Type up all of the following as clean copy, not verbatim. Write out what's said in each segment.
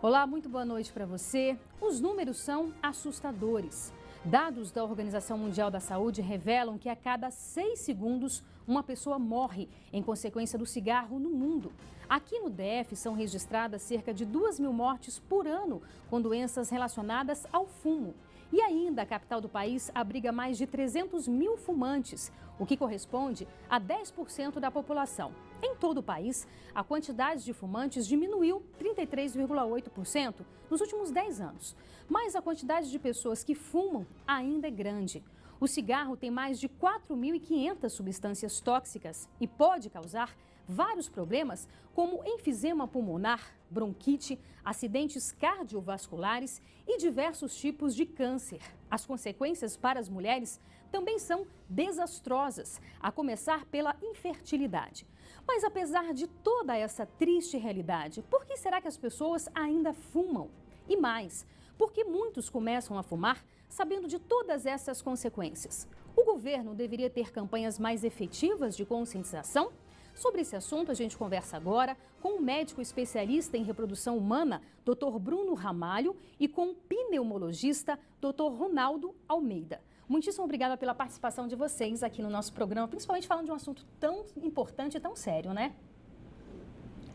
Olá, muito boa noite para você. Os números são assustadores. Dados da Organização Mundial da Saúde revelam que a cada 6 segundos uma pessoa morre em consequência do cigarro no mundo. Aqui no DF são registradas cerca de 2.000 mortes por ano com doenças relacionadas ao fumo. E ainda a capital do país abriga mais de 300 mil fumantes, o que corresponde a 10% da população. Em todo o país, a quantidade de fumantes diminuiu 33,8% nos últimos 10 anos. Mas a quantidade de pessoas que fumam ainda é grande. O cigarro tem mais de 4.500 substâncias tóxicas e pode causar vários problemas, como enfisema pulmonar, bronquite, acidentes cardiovasculares e diversos tipos de câncer. As consequências para as mulheres também são desastrosas, a começar pela infertilidade. Mas apesar de toda essa triste realidade, por que será que as pessoas ainda fumam? E mais, por que muitos começam a fumar sabendo de todas essas consequências? O governo deveria ter campanhas mais efetivas de conscientização? Sobre esse assunto, a gente conversa agora com o médico especialista em reprodução humana, Dr. Bruno Ramalho, e com o pneumologista, Dr. Ronaldo Almeida. Muitíssimo obrigada pela participação de vocês aqui no nosso programa, principalmente falando de um assunto tão importante e tão sério, né?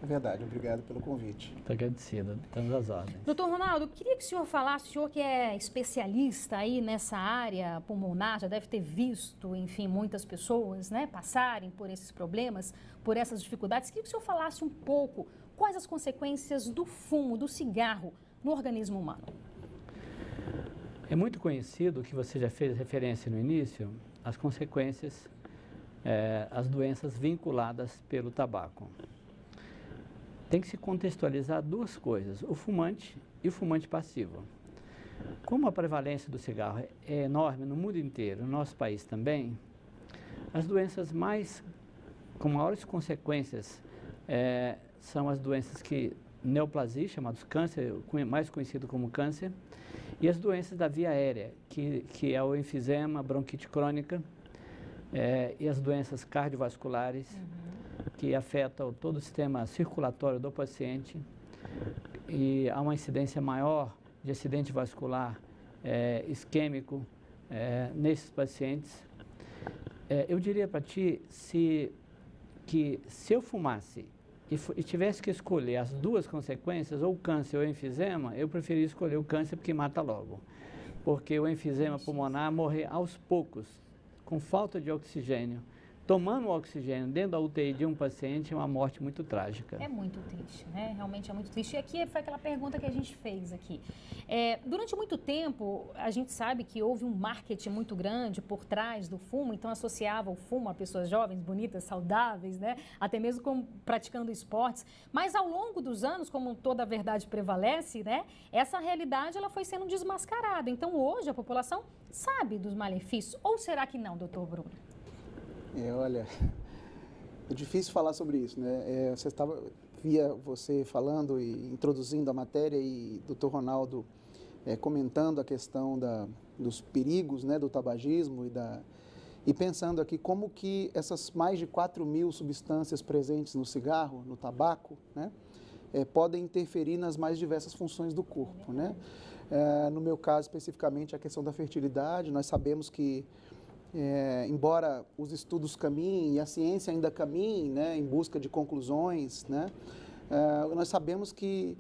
É verdade, obrigado pelo convite. Muito agradecido, estamos às ordens. Doutor Ronaldo, queria que o senhor falasse, o senhor que é especialista aí nessa área pulmonar, já deve ter visto, enfim, muitas pessoas, né, passarem por esses problemas, por essas dificuldades. Queria que o senhor falasse um pouco quais as consequências do fumo, do cigarro, no organismo humano. É muito conhecido, que você já fez referência no início, as consequências, as doenças vinculadas pelo tabaco. Tem que se contextualizar duas coisas, o fumante e o fumante passivo. Como a prevalência do cigarro é enorme no mundo inteiro, no nosso país também, as doenças com maiores consequências são as doenças neoplasia, chamados câncer, mais conhecido como câncer, e as doenças da via aérea, que é o enfisema, bronquite crônica, e as doenças cardiovasculares, que afetam todo o sistema circulatório do paciente, e há uma incidência maior de acidente vascular isquêmico nesses pacientes. Eu diria para ti que se eu fumasse e tivesse que escolher as duas consequências, ou câncer ou enfisema, eu preferia escolher o câncer porque mata logo. Porque o enfisema pulmonar morrer aos poucos, com falta de oxigênio, tomando o oxigênio dentro da UTI de um paciente, é uma morte muito trágica. É muito triste, né? Realmente é muito triste. E aqui foi aquela pergunta que a gente fez aqui. Durante muito tempo, a gente sabe que houve um marketing muito grande por trás do fumo, então associava o fumo a pessoas jovens, bonitas, saudáveis, né? Até mesmo praticando esportes. Mas ao longo dos anos, como toda a verdade prevalece, né? Essa realidade ela foi sendo desmascarada. Então hoje a população sabe dos malefícios. Ou será que não, doutor Bruno? Olha, é difícil falar sobre isso, né? Via você falando e introduzindo a matéria e o Dr. Ronaldo comentando a questão dos perigos, né, do tabagismo e pensando aqui como que essas mais de 4.000 substâncias presentes no cigarro, no tabaco, né, podem interferir nas mais diversas funções do corpo, né? No meu caso, especificamente, a questão da fertilidade, nós sabemos que embora os estudos caminhem e a ciência ainda caminhe, né, em busca de conclusões, né, nós sabemos que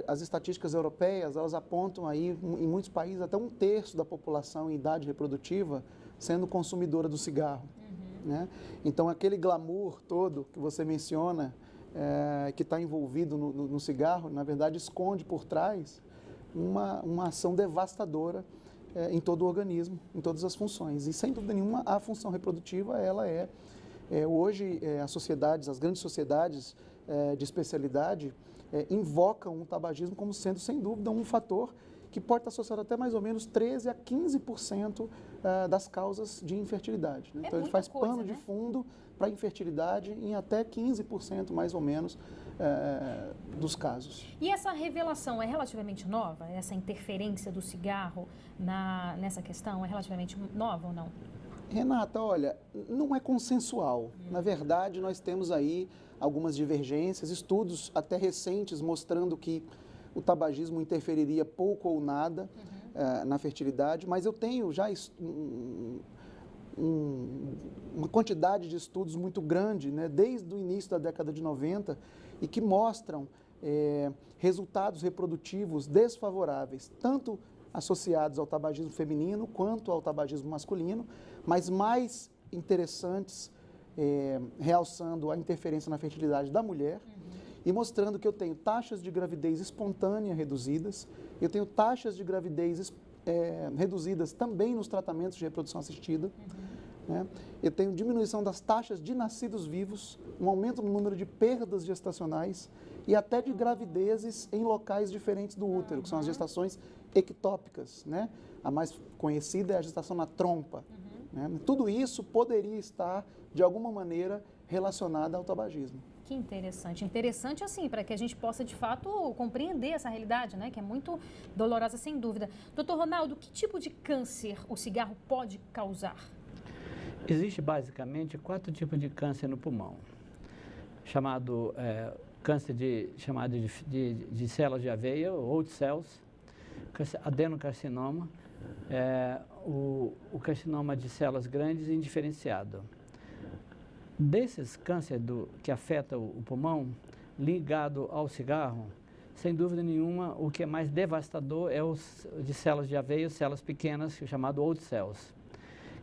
as estatísticas europeias, elas apontam aí em muitos países até 1/3 da população em idade reprodutiva sendo consumidora do cigarro. Né? Então aquele glamour todo que você menciona, que está envolvido no cigarro, na verdade esconde por trás uma ação devastadora em todo o organismo, em todas as funções. E, sem dúvida nenhuma, a função reprodutiva, ela hoje, as grandes sociedades de especialidade invocam o tabagismo como sendo, sem dúvida, um fator que pode estar associado até mais ou menos 13% a 15% das causas de infertilidade. Né? Então, ele faz pano de fundo para infertilidade em até 15%, mais ou menos, dos casos. E essa revelação é relativamente nova? Essa interferência do cigarro nessa questão é relativamente nova ou não? Renata, olha, não é consensual. Na verdade, nós temos aí algumas divergências, estudos até recentes mostrando que o tabagismo interferiria pouco ou nada na fertilidade, mas eu tenho já uma quantidade de estudos muito grande, né, desde o início da década de 90, e que mostram resultados reprodutivos desfavoráveis, tanto associados ao tabagismo feminino quanto ao tabagismo masculino, mas mais interessantes, realçando a interferência na fertilidade da mulher e mostrando que eu tenho taxas de gravidez espontânea reduzidas, eu tenho taxas de gravidez reduzidas também nos tratamentos de reprodução assistida, né? Eu tenho diminuição das taxas de nascidos vivos, um aumento no número de perdas gestacionais e até de gravidezes em locais diferentes do útero, que são as gestações ectópicas, né? A mais conhecida é a gestação na trompa. Né? Tudo isso poderia estar, de alguma maneira, relacionado ao tabagismo. Que interessante. Interessante, assim, para que a gente possa, de fato, compreender essa realidade, né? Que é muito dolorosa, sem dúvida. Doutor Ronaldo, que tipo de câncer o cigarro pode causar? Existe, basicamente, 4 tipos de câncer no pulmão. Chamado câncer de células de aveia, ou old cells, adenocarcinoma, o carcinoma de células grandes e indiferenciado. Desses cânceres que afetam o pulmão, ligado ao cigarro, sem dúvida nenhuma, o que é mais devastador é os de células de aveia, células pequenas, chamado old cells,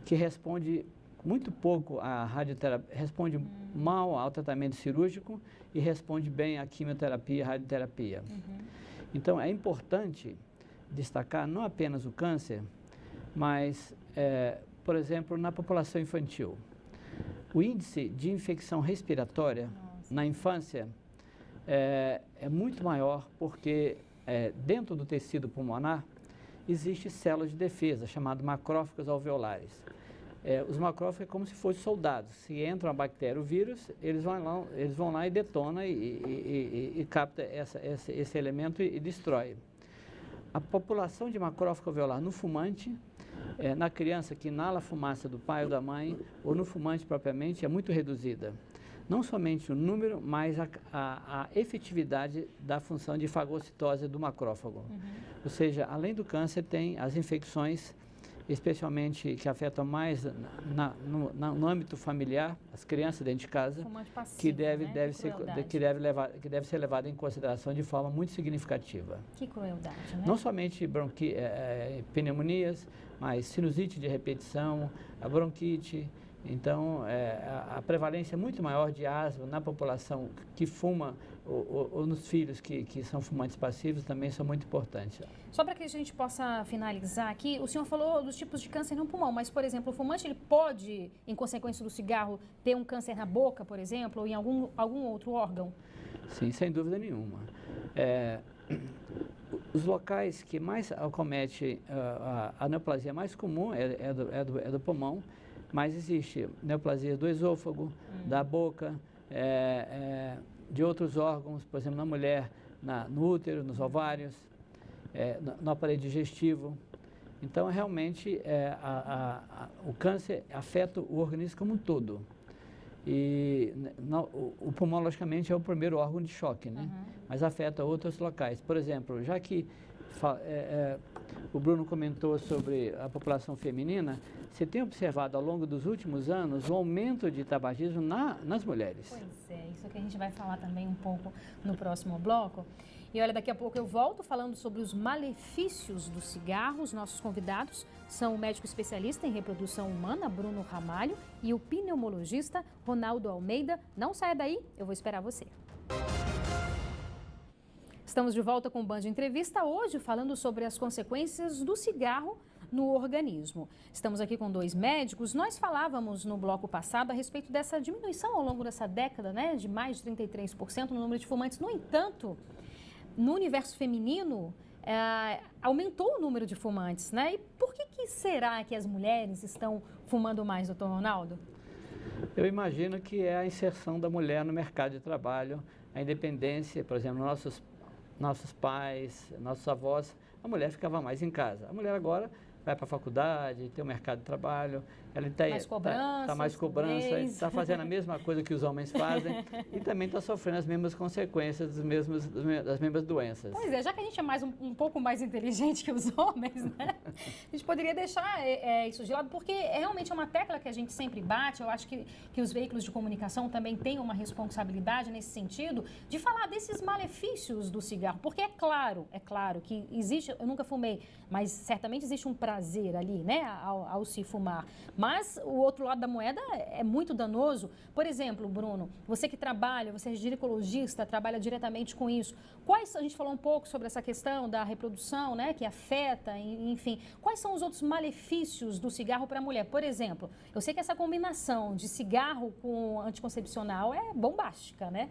que responde muito pouco à radioterapia, responde mal ao tratamento cirúrgico e responde bem à quimioterapia e radioterapia. Então, é importante destacar não apenas o câncer, mas, por exemplo, na população infantil. O índice de infecção respiratória na infância é muito maior porque dentro do tecido pulmonar existe células de defesa, chamadas macrófagos alveolares. Os macrófagos é como se fossem soldados. Se entra uma bactéria, o vírus, eles vão lá e detonam e capta esse elemento e destrói. A população de macrófago alveolar no fumante, na criança que inala a fumaça do pai ou da mãe, ou no fumante propriamente, é muito reduzida. Não somente o número, mas a efetividade da função de fagocitose do macrófago. Ou seja, além do câncer, tem as infecções, especialmente que afetam mais no âmbito familiar, as crianças dentro de casa, passivo, que deve ser levada em consideração de forma muito significativa. Que crueldade, né? Não somente pneumonias, mas sinusite de repetição, a bronquite. Então, a prevalência é muito maior de asma na população que fuma ou nos filhos que são fumantes passivos também são muito importantes. Só para que a gente possa finalizar aqui, o senhor falou dos tipos de câncer no pulmão, mas, por exemplo, o fumante ele pode, em consequência do cigarro, ter um câncer na boca, por exemplo, ou em algum outro órgão? Sim, sem dúvida nenhuma. Os locais que mais acomete a neoplasia mais comum é do pulmão, mas existe neoplasia do esôfago, da boca, de outros órgãos, por exemplo, na mulher, no útero, nos ovários, no aparelho digestivo. Então, realmente, o câncer afeta o organismo como um todo. E o pulmão, logicamente, é o primeiro órgão de choque, né? Mas afeta outros locais. Por exemplo, já que o Bruno comentou sobre a população feminina, você tem observado ao longo dos últimos anos o aumento de tabagismo nas mulheres. Pois é, isso que a gente vai falar também um pouco no próximo bloco. E olha, daqui a pouco eu volto falando sobre os malefícios do cigarro. Os nossos convidados são o médico especialista em reprodução humana, Bruno Ramalho, e o pneumologista Ronaldo Almeida. Não saia daí, eu vou esperar você. Estamos de volta com o Band Entrevista, hoje falando sobre as consequências do cigarro no organismo. Estamos aqui com 2 médicos. Nós falávamos no bloco passado a respeito dessa diminuição ao longo dessa década, né, de mais de 33% no número de fumantes. No entanto, no universo feminino, aumentou o número de fumantes, né? E por que será que as mulheres estão fumando mais, doutor Ronaldo? Eu imagino que é a inserção da mulher no mercado de trabalho, a independência, por exemplo, nossos pais, nossos avós, a mulher ficava mais em casa. A mulher agora vai para a faculdade, tem o mercado de trabalho, ela está mais cobrança, mais cobrança, está fazendo a mesma coisa que os homens fazem e também está sofrendo as mesmas consequências das mesmas doenças. Pois é, já que a gente é um pouco mais inteligente que os homens, né? A gente poderia deixar isso de lado, porque realmente é uma tecla que a gente sempre bate. Eu acho que os veículos de comunicação também têm uma responsabilidade nesse sentido de falar desses malefícios do cigarro, porque é claro que existe, eu nunca fumei, mas certamente existe um prazer ali, né, ao se fumar. Mas o outro lado da moeda é muito danoso. Por exemplo, Bruno, você que trabalha, você é ginecologista, trabalha diretamente com isso. A gente falou um pouco sobre essa questão da reprodução, né, que afeta, enfim. Quais são os outros malefícios do cigarro para a mulher? Por exemplo, eu sei que essa combinação de cigarro com anticoncepcional é bombástica, né?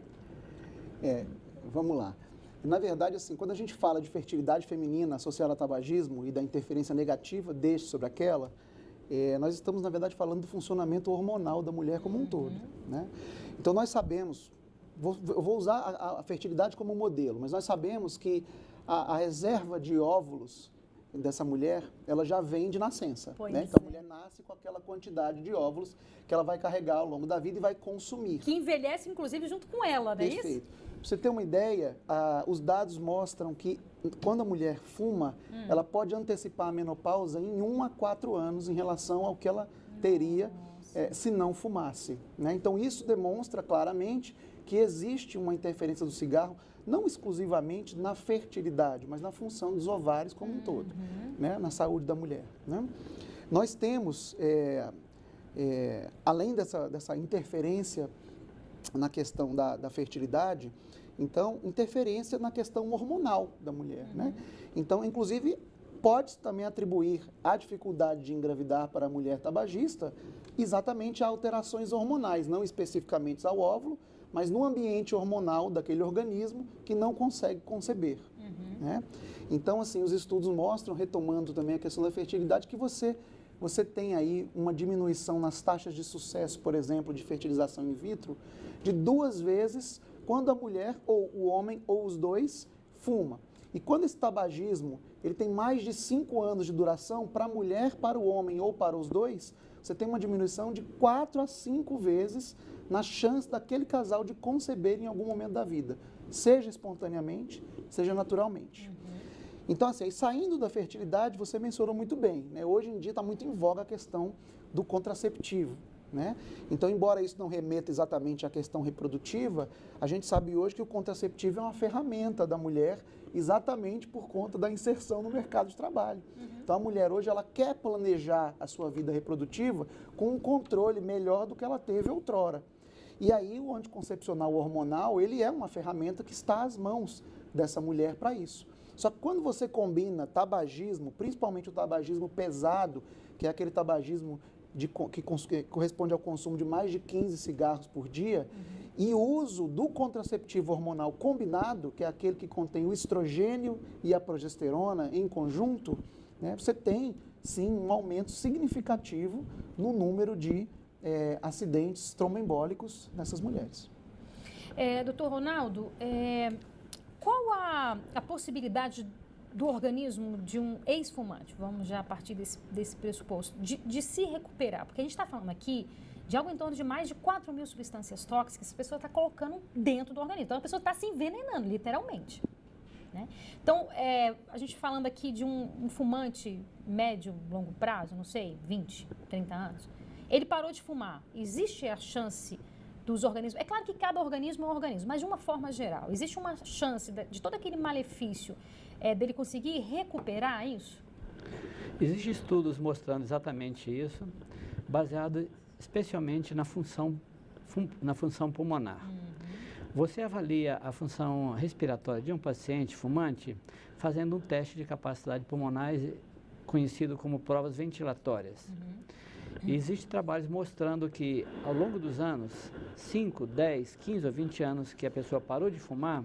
Vamos lá. Na verdade, assim, quando a gente fala de fertilidade feminina associada ao tabagismo e da interferência negativa deste sobre aquela, nós estamos, na verdade, falando do funcionamento hormonal da mulher como um todo, né? Então, nós sabemos, eu vou usar a fertilidade como modelo, mas nós sabemos que a reserva de óvulos dessa mulher, ela já vem de nascença, né? Então, a mulher nasce com aquela quantidade de óvulos que ela vai carregar ao longo da vida e vai consumir. Que envelhece, inclusive, junto com ela, não é isso? Perfeito. Para você ter uma ideia, os dados mostram que quando a mulher fuma, ela pode antecipar a menopausa em 1 a 4 anos em relação ao que ela teria se não fumasse, né? Então, isso demonstra claramente que existe uma interferência do cigarro, não exclusivamente na fertilidade, mas na função dos ovários como um todo, né? Na saúde da mulher, né? Nós temos, além dessa interferência na questão da fertilidade, então, interferência na questão hormonal da mulher, né? Então, inclusive, pode também atribuir a dificuldade de engravidar para a mulher tabagista exatamente a alterações hormonais, não especificamente ao óvulo, mas no ambiente hormonal daquele organismo que não consegue conceber, né? Então, assim, os estudos mostram, retomando também a questão da fertilidade, que você tem aí uma diminuição nas taxas de sucesso, por exemplo, de fertilização in vitro, de 2 vezes quando a mulher, ou o homem, ou os dois, fuma. E quando esse tabagismo ele tem mais de 5 anos de duração, para a mulher, para o homem ou para os dois, você tem uma diminuição de 4 a 5 vezes na chance daquele casal de conceber em algum momento da vida, seja espontaneamente, seja naturalmente. Então, assim, saindo da fertilidade, você mencionou muito bem, né? Hoje em dia está muito em voga a questão do contraceptivo, né? Então, embora isso não remeta exatamente à questão reprodutiva, a gente sabe hoje que o contraceptivo é uma ferramenta da mulher exatamente por conta da inserção no mercado de trabalho. Então, a mulher hoje ela quer planejar a sua vida reprodutiva com um controle melhor do que ela teve outrora. E aí o anticoncepcional hormonal, ele é uma ferramenta que está às mãos dessa mulher para isso. Só que quando você combina tabagismo, principalmente o tabagismo pesado, que é aquele tabagismo que corresponde ao consumo de mais de 15 cigarros por dia, e o uso do contraceptivo hormonal combinado, que é aquele que contém o estrogênio e a progesterona em conjunto, né, você tem, sim, um aumento significativo no número de acidentes tromboembólicos nessas mulheres. Doutor Ronaldo, qual a possibilidade do organismo de um ex-fumante, vamos já partir desse pressuposto, de se recuperar? Porque a gente está falando aqui de algo em torno de mais de 4.000 substâncias tóxicas que a pessoa está colocando dentro do organismo. Então, a pessoa está se envenenando, literalmente, né? Então, a gente falando aqui de um fumante médio, longo prazo, não sei, 20, 30 anos, ele parou de fumar. Existe a chance dos organismos... É claro que cada organismo é um organismo, mas de uma forma geral, existe uma chance de todo aquele malefício dele conseguir recuperar isso? Existem estudos mostrando exatamente isso, baseado especialmente na função pulmonar. Você avalia a função respiratória de um paciente fumante fazendo um teste de capacidade pulmonar conhecido como provas ventilatórias. E existem trabalhos mostrando que, ao longo dos anos, 5, 10, 15 ou 20 anos que a pessoa parou de fumar,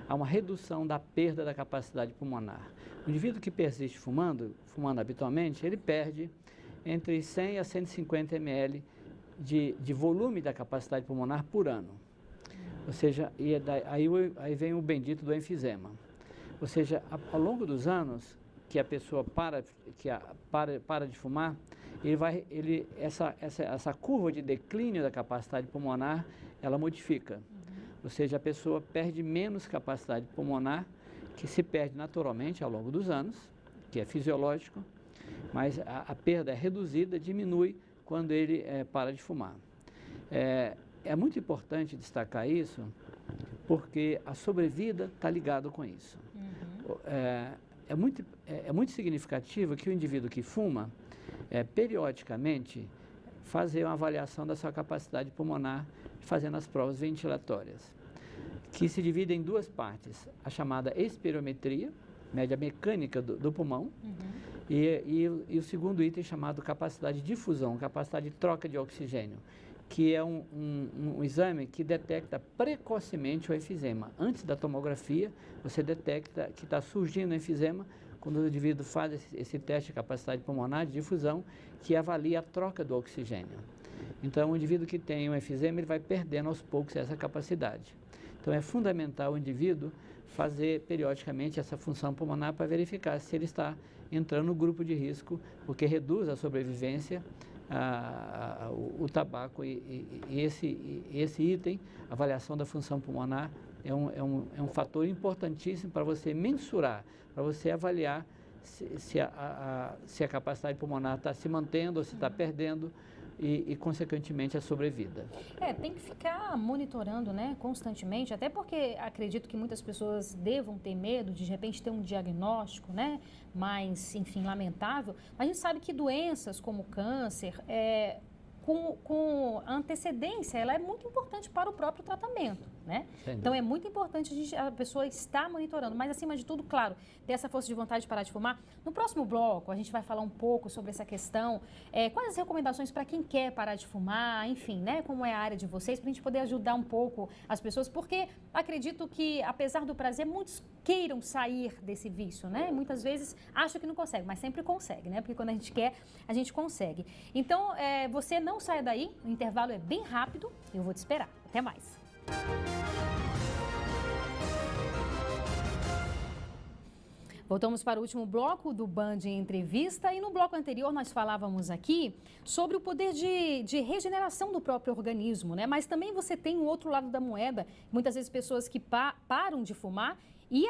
há uma redução da perda da capacidade pulmonar. O indivíduo que persiste fumando habitualmente, ele perde entre 100 a 150 ml de volume da capacidade pulmonar por ano. Ou seja, aí vem o bendito do enfisema. Ou seja, ao longo dos anos que a pessoa para de fumar, essa curva de declínio da capacidade pulmonar, ela modifica. Ou seja, a pessoa perde menos capacidade pulmonar, que se perde naturalmente ao longo dos anos, que é fisiológico, mas a perda é reduzida, diminui quando ele para de fumar. É muito importante destacar isso, porque a sobrevida está ligada com isso. É muito significativo que o indivíduo que fuma, periodicamente, fazer uma avaliação da sua capacidade pulmonar, fazendo as provas ventilatórias, que se dividem em duas partes: a chamada espirometria, média mecânica do pulmão, e o segundo item chamado capacidade de difusão, capacidade de troca de oxigênio, que é um exame que detecta precocemente o enfisema. Antes da tomografia, você detecta que está surgindo enfisema quando o indivíduo faz esse teste de capacidade pulmonar de difusão, que avalia a troca do oxigênio. Então, o indivíduo que tem um enfisema, ele vai perdendo aos poucos essa capacidade. Então, é fundamental o indivíduo fazer periodicamente essa função pulmonar para verificar se ele está entrando no grupo de risco, porque reduz a sobrevivência, o tabaco e esse item, avaliação da função pulmonar, é um fator importantíssimo para você mensurar, para você avaliar se a capacidade pulmonar está se mantendo ou se está perdendo e, consequentemente, a sobrevida. Tem que ficar monitorando, né, constantemente, até porque acredito que muitas pessoas devam ter medo de repente, ter um diagnóstico, né, mais, enfim, lamentável. Mas a gente sabe que doenças como câncer, com antecedência, ela é muito importante para o próprio tratamento, né? Então, é muito importante a pessoa estar monitorando, mas, acima de tudo, claro, ter essa força de vontade de parar de fumar. No próximo bloco, a gente vai falar um pouco sobre essa questão, quais as recomendações para quem quer parar de fumar, enfim, né? Como é a área de vocês, para a gente poder ajudar um pouco as pessoas, porque acredito que, apesar do prazer, muitos queiram sair desse vício, né? Muitas vezes acham que não consegue, mas sempre consegue, né? Porque quando a gente quer, a gente consegue. Então, você não saia daí, o intervalo é bem rápido, eu vou te esperar. Até mais. Voltamos para o último bloco do Band Entrevista e no bloco anterior nós falávamos aqui sobre o poder de regeneração do próprio organismo, né? Mas também você tem o outro lado da moeda, muitas vezes pessoas que param de fumar e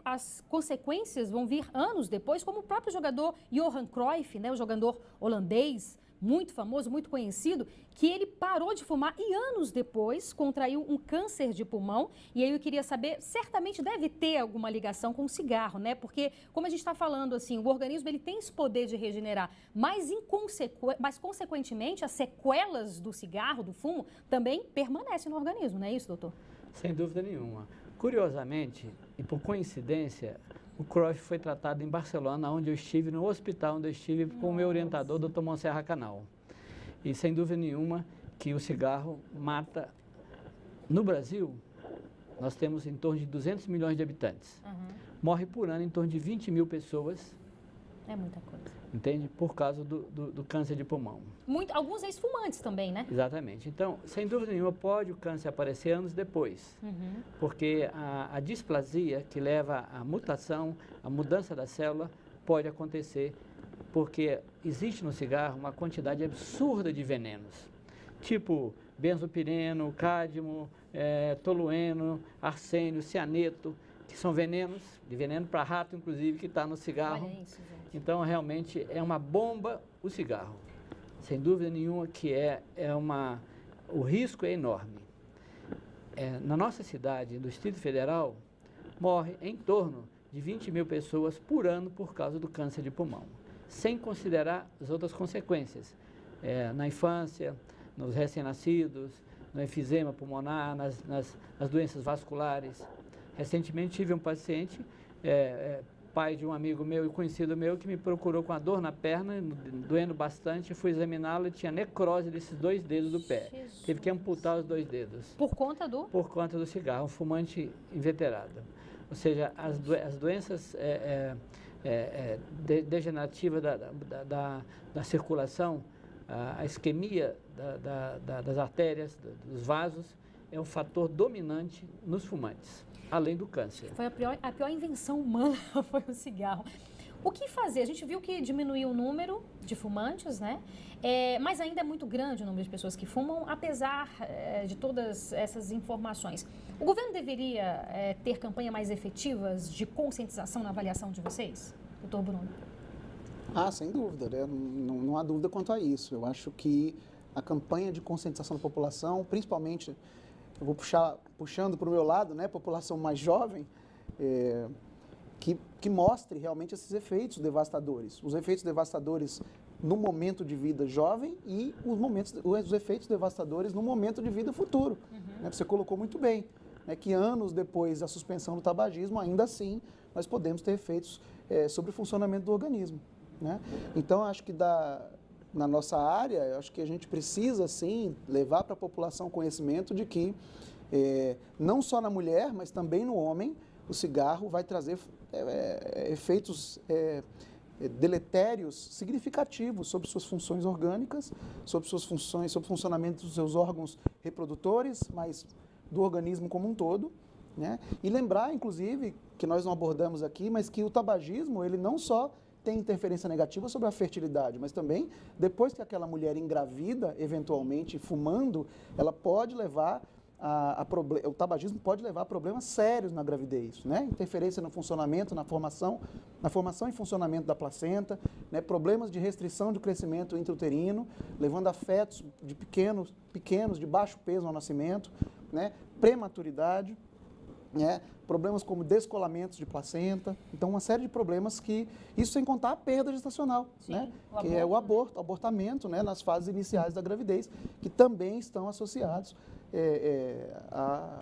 as consequências vão vir anos depois, como o próprio jogador Johan Cruyff, né? O jogador holandês, muito famoso, muito conhecido, que ele parou de fumar e anos depois contraiu um câncer de pulmão. E aí eu queria saber, certamente deve ter alguma ligação com o cigarro, né? Porque, como a gente está falando, assim, o organismo ele tem esse poder de regenerar, mas consequentemente as sequelas do cigarro, do fumo, também permanecem no organismo, não é isso, doutor? Sem dúvida nenhuma. Curiosamente, e por coincidência, o Cruyff foi tratado em Barcelona, onde eu estive, no hospital onde eu estive com o meu orientador, Dr. Monserrat Canal. E sem dúvida nenhuma que o cigarro mata. No Brasil, nós temos em torno de 200 milhões de habitantes. Morre por ano em torno de 20 mil pessoas. É muita coisa. Entende? Por causa do câncer de pulmão. Alguns ex-fumantes também, né? Exatamente. Então, sem dúvida nenhuma, pode o câncer aparecer anos depois. Porque a displasia que leva à mutação, à mudança da célula, pode acontecer porque existe no cigarro uma quantidade absurda de venenos. Tipo benzopireno, cádmio, tolueno, arsênio, cianeto, que são venenos, de veneno para rato, inclusive, que está no cigarro. Olha isso, gente. Então, realmente, é uma bomba o cigarro. Sem dúvida nenhuma que o risco é enorme. Na nossa cidade, do Distrito Federal, morre em torno de 20 mil pessoas por ano por causa do câncer de pulmão, sem considerar as outras consequências. Na infância, nos recém-nascidos, no enfisema pulmonar, nas doenças vasculares. Recentemente tive um paciente, pai de um amigo meu e conhecido meu, que me procurou com a dor na perna, doendo bastante. Fui examiná-lo e tinha necrose desses 2 dedos do pé. Jesus. Teve que amputar os 2 dedos. Por conta do? Por conta do cigarro, um fumante inveterado. Ou seja, as doenças degenerativas da circulação, a isquemia das artérias, dos vasos, é um fator dominante nos fumantes, além do câncer. Foi a pior invenção humana, foi o cigarro. O que fazer? A gente viu que diminuiu o número de fumantes, né? Mas ainda é muito grande o número de pessoas que fumam, apesar de todas essas informações. O governo deveria ter campanhas mais efetivas de conscientização na avaliação de vocês, doutor Bruno? Sem dúvida, né? Não há dúvida quanto a isso. Eu acho que a campanha de conscientização da população, principalmente, eu vou puxando para o meu lado, né? População mais jovem, que mostre realmente esses efeitos devastadores. Os efeitos devastadores no momento de vida jovem e os efeitos devastadores no momento de vida futuro. Né? Você colocou muito bem, né? Que anos depois da suspensão do tabagismo, ainda assim, nós podemos ter efeitos sobre o funcionamento do organismo. Né? Então, acho que na nossa área, eu acho que a gente precisa, sim, levar para a população conhecimento de que, não só na mulher, mas também no homem, o cigarro vai trazer efeitos deletérios significativos sobre suas funções orgânicas, sobre suas funções, sobre o funcionamento dos seus órgãos reprodutores, mas do organismo como um todo. Né? E lembrar, inclusive, que nós não abordamos aqui, mas que o tabagismo, ele não só tem interferência negativa sobre a fertilidade, mas também, depois que aquela mulher engravida, eventualmente fumando, ela pode levar o tabagismo pode levar a problemas sérios na gravidez, né? Interferência no funcionamento, na formação e funcionamento da placenta, né? Problemas de restrição de crescimento intrauterino, levando a fetos de pequenos de baixo peso ao nascimento, né? Prematuridade, né? Problemas como descolamentos de placenta, então uma série de problemas isso sem contar a perda gestacional, sim, né? Que é o abortamento, né? Nas fases iniciais da gravidez, que também estão associados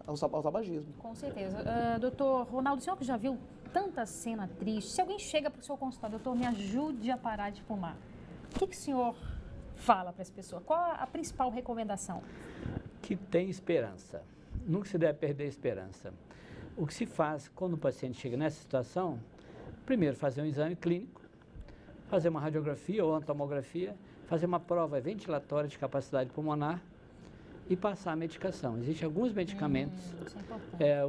ao tabagismo. Com certeza. Doutor Ronaldo, o senhor que já viu tanta cena triste, se alguém chega para o seu consultório, doutor, me ajude a parar de fumar, o que o senhor fala para essa pessoa? Qual a principal recomendação? Que tem esperança. Nunca se deve perder a esperança. O que se faz quando o paciente chega nessa situação, primeiro fazer um exame clínico, fazer uma radiografia ou uma tomografia, fazer uma prova ventilatória de capacidade pulmonar e passar a medicação. Existem alguns medicamentos,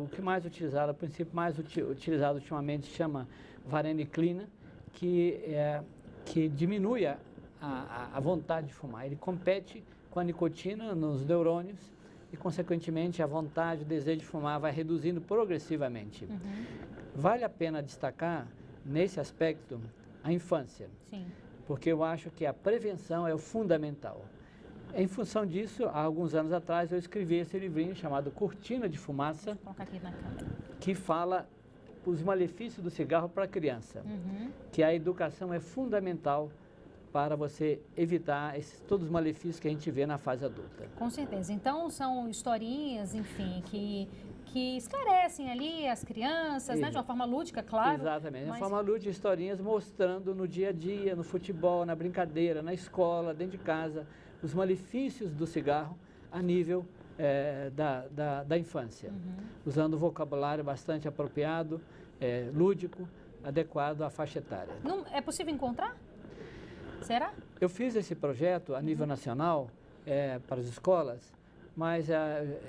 o que mais utilizado, o princípio mais utilizado ultimamente chama vareniclina, que diminui a vontade de fumar. Ele compete com a nicotina nos neurônios e, consequentemente, a vontade, o desejo de fumar vai reduzindo progressivamente. Vale a pena destacar, nesse aspecto, a infância. Sim. Porque eu acho que a prevenção é o fundamental. Em função disso, há alguns anos atrás, eu escrevi esse livrinho chamado Cortina de Fumaça, vou colocar aqui na câmera, que fala os malefícios do cigarro para a criança, que a educação é fundamental para você evitar todos os malefícios que a gente vê na fase adulta. Com certeza. Então, são historinhas, enfim, que esclarecem ali as crianças, né, de uma forma lúdica, claro. Exatamente, de uma forma lúdica, historinhas mostrando no dia a dia, no futebol, na brincadeira, na escola, dentro de casa, os malefícios do cigarro a nível da infância, usando um vocabulário bastante apropriado, lúdico, adequado à faixa etária. Não, é possível encontrar? Será? Eu fiz esse projeto a nível nacional para as escolas, mas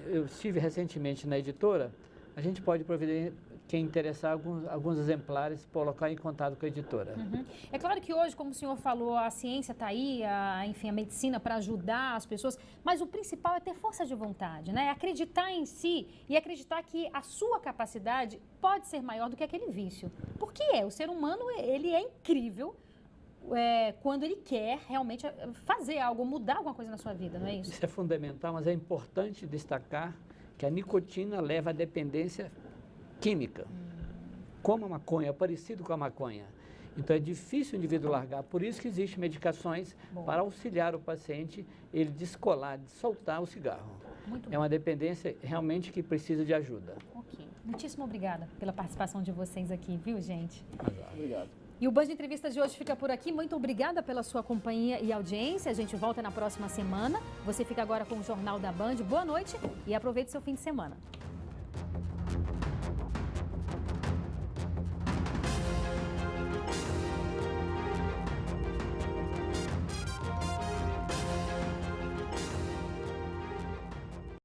eu estive recentemente na editora. A gente pode providenciar, quem interessar, alguns exemplares, colocar em contato com a editora. É claro que hoje, como o senhor falou, a ciência está aí, enfim, a medicina para ajudar as pessoas, mas o principal é ter força de vontade, né? Acreditar em si e acreditar que a sua capacidade pode ser maior do que aquele vício. Porque o ser humano, ele é incrível quando ele quer realmente fazer algo, mudar alguma coisa na sua vida, não é isso? Isso é fundamental, mas é importante destacar que a nicotina leva à dependência química, como a maconha, parecido com a maconha. Então é difícil o indivíduo largar, por isso que existem medicações para auxiliar o paciente, ele descolar, de soltar o cigarro. Muito uma dependência realmente que precisa de ajuda. Ok. Muitíssimo obrigada pela participação de vocês aqui, viu, gente? Obrigado. E o Band de Entrevistas de hoje fica por aqui. Muito obrigada pela sua companhia e audiência. A gente volta na próxima semana. Você fica agora com o Jornal da Band. Boa noite e aproveite seu fim de semana.